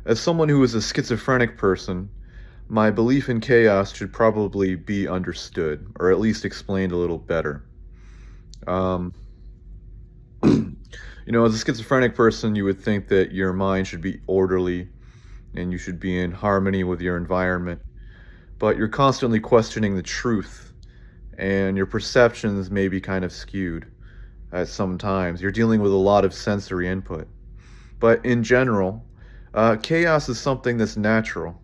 As someone who is a schizophrenic person, my belief in chaos should probably be understood, or at least explained a little better. Um, as a schizophrenic person, you would think that your mind should be orderly and you should be in harmony with your environment, but you're constantly questioning the truth, and your perceptions may be kind of skewed at some times. You're dealing with a lot of sensory input. But in general, chaos is something that's natural.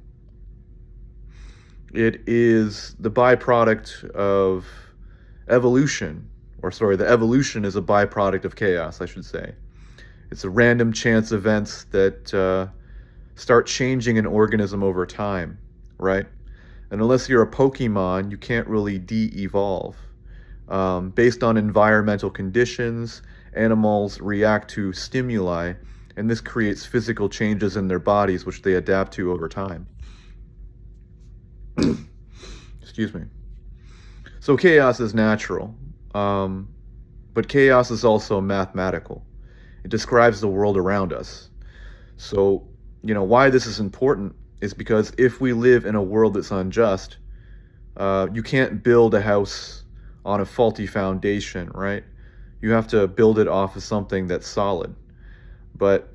It is the byproduct of evolution, or sorry, the evolution is a byproduct of chaos, I should say. It's a random chance events that start changing an organism over time, right? And unless you're a Pokemon, you can't really de-evolve. Based on environmental conditions, animals react to stimuli, and this creates physical changes in their bodies, which they adapt to over time. Excuse me. So chaos is natural, but chaos is also mathematical. It describes the world around us. So, why this is important is because if we live in a world that's unjust, you can't build a house on a faulty foundation, right? You have to build it off of something that's solid. But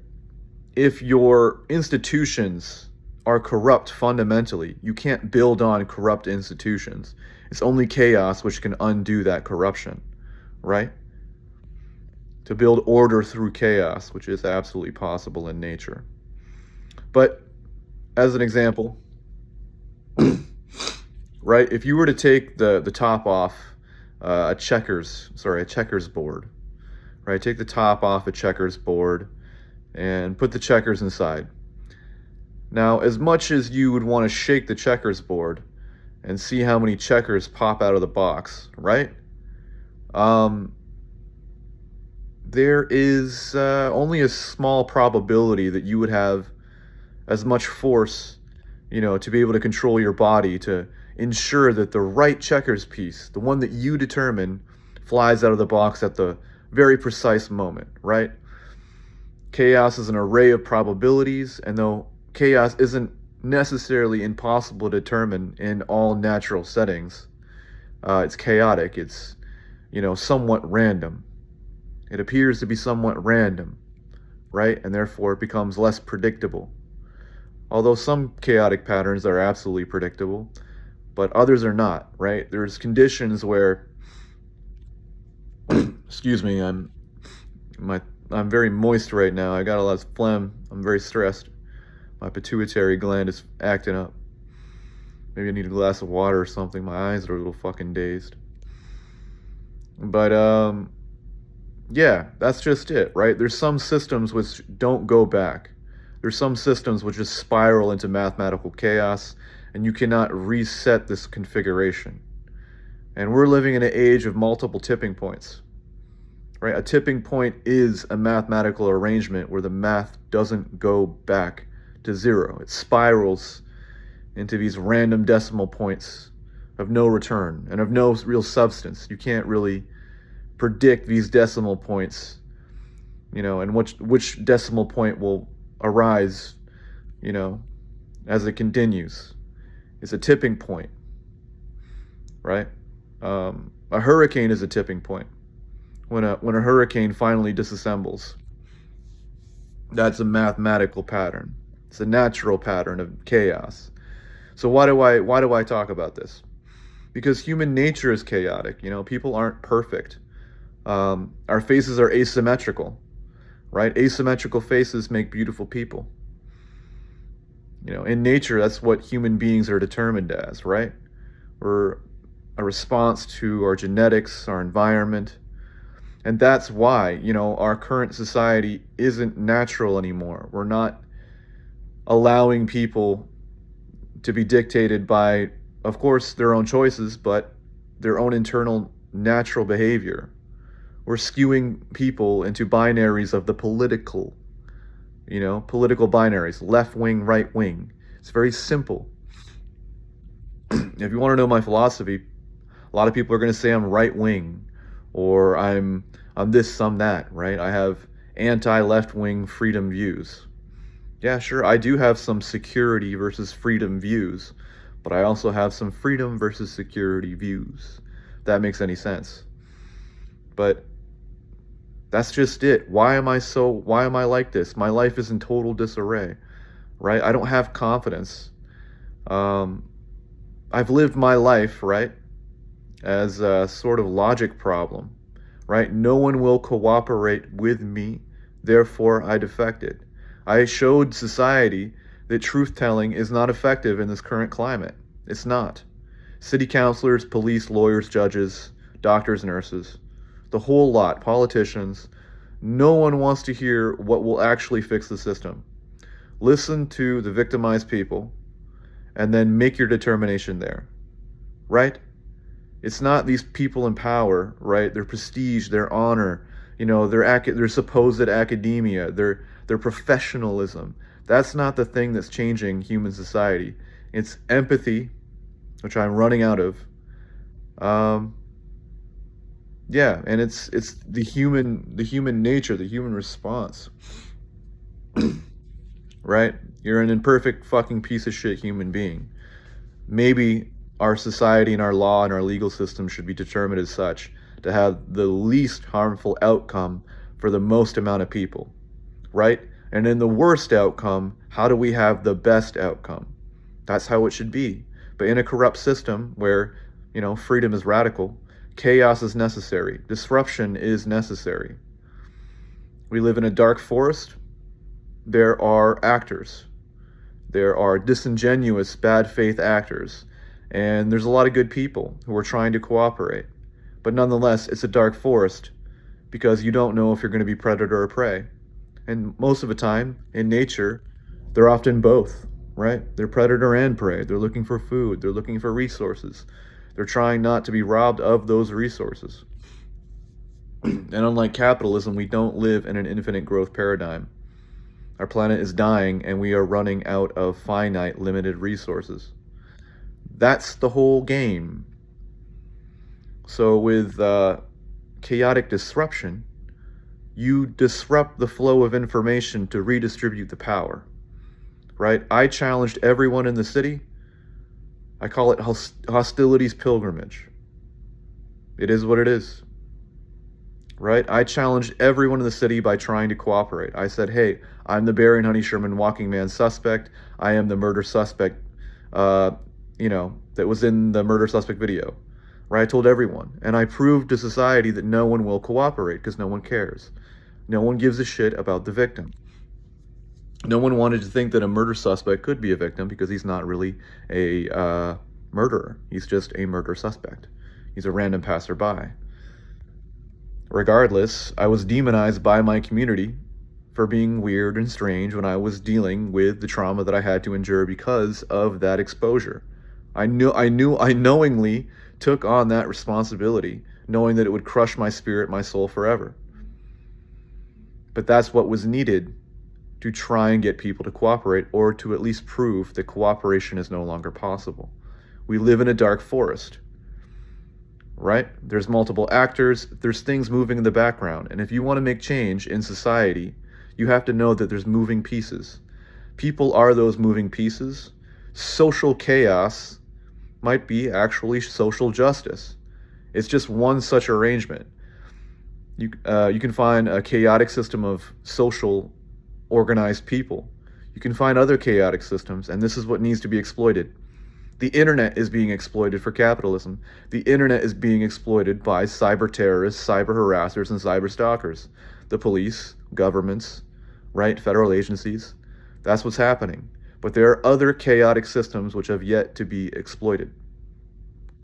if your institutions are corrupt fundamentally, you can't build on corrupt institutions. It's only chaos which can undo that corruption, right? To build order through chaos, which is absolutely possible in nature. But as an example, right, if you were to take the top off a checkers board, right? Take the top off a checkers board and put the checkers inside. Now, as much as you would want to shake the checkers board and see how many checkers pop out of the box, right? There is only a small probability that you would have as much force, to be able to control your body to ensure that the right checkers piece, the one that you determine, flies out of the box at the very precise moment, right? Chaos is an array of probabilities, and though chaos isn't necessarily impossible to determine in all natural settings, it's chaotic. It's, somewhat random. It appears to be somewhat random, right? And therefore it becomes less predictable. Although some chaotic patterns are absolutely predictable, but others are not, right? There's conditions where, excuse me, I'm very moist right now. I got a lot of phlegm. I'm very stressed. My pituitary gland is acting up. Maybe I need a glass of water or something. My eyes are a little fucking dazed. But yeah, that's just it, right? There's some systems which don't go back. There's some systems which just spiral into mathematical chaos, and you cannot reset this configuration. And we're living in an age of multiple tipping points, right? A tipping point is a mathematical arrangement where the math doesn't go back to zero. It spirals into these random decimal points of no return and of no real substance. You can't really predict these decimal points, and which decimal point will arise, as it continues. It's a tipping point, right? A hurricane is a tipping point. When a hurricane finally disassembles, that's a mathematical pattern. It's a natural pattern of chaos. So why do I talk about this? Because human nature is chaotic. People aren't perfect. Our faces are asymmetrical, right? Asymmetrical faces make beautiful people. In nature, that's what human beings are determined as, right? We're a response to our genetics, our environment. And that's why, our current society isn't natural anymore. We're not allowing people to be dictated by, of course, their own choices, but their own internal natural behavior. We're skewing people into binaries of the political binaries, left wing, right wing. It's very simple. If you want to know my philosophy, a lot of people are going to say I'm right wing, or I'm this, I'm that, right? I have anti-left wing freedom views. Yeah, sure, I do have some security versus freedom views, but I also have some freedom versus security views. If that makes any sense. But that's just it. Why am I like this? My life is in total disarray, right? I don't have confidence. Um, I've lived my life, right, as a sort of logic problem, right? No one will cooperate with me, therefore I defected. I showed society that truth telling is not effective in this current climate. It's not. City councilors, police, lawyers, judges, doctors, nurses, the whole lot, politicians, no one wants to hear what will actually fix the system. Listen to the victimized people and then make your determination there, right? It's not these people in power, right? Their prestige, their honor, their supposed academia, their professionalism. That's not the thing that's changing human society. It's empathy, which I'm running out of. Um, yeah, and it's the human nature, the human response, right? You're an imperfect fucking piece of shit human being. Maybe our society and our law and our legal system should be determined as such to have the least harmful outcome for the most amount of people, right? And in the worst outcome, how do we have the best outcome? That's how it should be. But in a corrupt system where, freedom is radical, chaos is necessary, disruption is necessary. We live in a dark forest. There are actors. There are disingenuous, bad faith actors. And there's a lot of good people who are trying to cooperate. But nonetheless, it's a dark forest because you don't know if you're going to be predator or prey. And most of the time, in nature, they're often both, right? They're predator and prey. They're looking for food. They're looking for resources. They're trying not to be robbed of those resources. And unlike capitalism, we don't live in an infinite growth paradigm. Our planet is dying and we are running out of finite, limited resources. That's the whole game. So with chaotic disruption, you disrupt the flow of information to redistribute the power, right? I challenged everyone in the city. I call it hostility's pilgrimage. It is what it is, right? I challenged everyone in the city by trying to cooperate. I said, hey, I'm the Barry and Honey Sherman walking man suspect. I am the murder suspect, that was in the murder suspect video, right? I told everyone. And I proved to society that no one will cooperate because no one cares. No one gives a shit about the victim. No one wanted to think that a murder suspect could be a victim because he's not really a murderer. He's just a murder suspect. He's a random passerby. Regardless, I was demonized by my community for being weird and strange when I was dealing with the trauma that I had to endure because of that exposure. I knowingly took on that responsibility, knowing that it would crush my spirit, my soul forever. But that's what was needed to try and get people to cooperate, or to at least prove that cooperation is no longer possible. We live in a dark forest, right? There's multiple actors, there's things moving in the background, and if you want to make change in society, you have to know that there's moving pieces. People are those moving pieces. Social chaos might be actually social justice. It's just one such arrangement. You can find a chaotic system of social organized people. You can find other chaotic systems, and this is what needs to be exploited. The internet is being exploited for capitalism. The internet is being exploited by cyber terrorists, cyber harassers, and cyber stalkers. The police, governments, right? Federal agencies. That's what's happening. But there are other chaotic systems which have yet to be exploited.